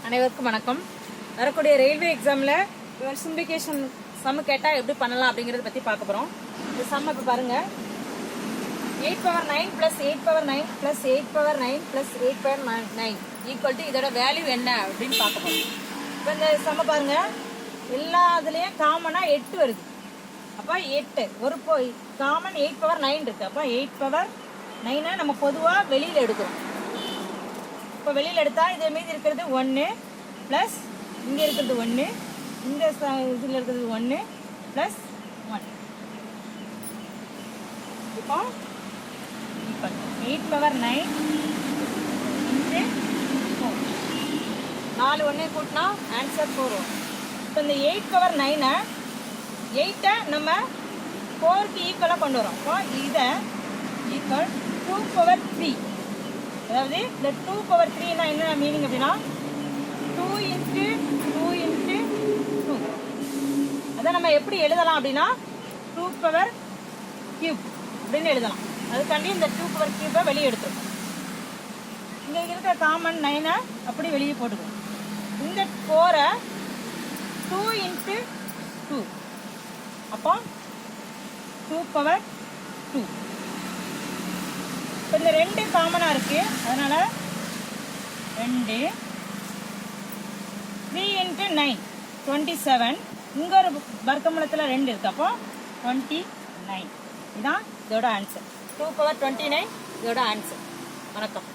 அனைவருக்கும் வணக்கம். வரக்கூடிய ரயில்வே எக்ஸாமில் சிம்பிளிஃபிகேஷன் சம் கேட்டால் எப்படி பண்ணலாம் அப்படிங்கிறத பற்றி பார்க்க போகிறோம். இந்த சம் இப்போ பாருங்கள், 8 power 9 + 8 power 9 + 8 power 9 + 8 power 9 equal to இதோட வேல்யூ என்ன அப்படின்னு பார்க்க போகிறோம். இப்போ இந்த சம்ம பாருங்கள், எல்லா இதுலேயும் காமனாக 8 வருது. அப்போ 8 ஒரு காமன் 8 பவர் 9 இருக்குது. அப்போ 8 பவர் 9 நம்ம பொதுவாக வெளியில் எடுக்கிறோம். இப்போ வெளியில் எடுத்தால் இது மீதி இருக்கிறது 1 ப்ளஸ் இங்கே இருக்கிறது 1, இந்த இதில் இருக்கிறது 1 ப்ளஸ் 1. இப்போ 8 பவர் 9 இன்ட்டு 4, 4 1 கூட்டினா ஆன்சர் 4 வரும். இப்போ இந்த 8 பவர் 9 8 நம்ம 4க்கு ஈக்குவலாக கொண்டு வரோம். இப்போ இதை ஈக்குவல் 2 பவர் 3, அதாவது இந்த 2 பவர் 3னா என்ன மீனிங் அப்படின்னா 2 இன்ட்டு 2 இன்ட்டு 2. அதை நம்ம எப்படி எழுதலாம் அப்படின்னா 2 பவர் கியூப் அப்படின்னு எழுதலாம். அதுக்காண்டி இந்த 2 பவர் கியூப்பை வெளியே எடுத்துருக்கோம். இங்கே இருக்கிற காமன் 9 அப்படி வெளியே போட்டுக்கணும். இந்த 4 2 இன்ட்டு 2, அப்போ 2 பவர் 2. இப்போ இந்த 2 காமனாக இருக்குது, அதனால் 2 3 இன்ட்டு 9 27. இங்கே ஒரு வர்க்கமூலத்தில் 2 இருக்குது. அப்போ 29 இதுதான் இதோட ஆன்சர். 2 பவர் 29 இதோட ஆன்சர். வணக்கம்.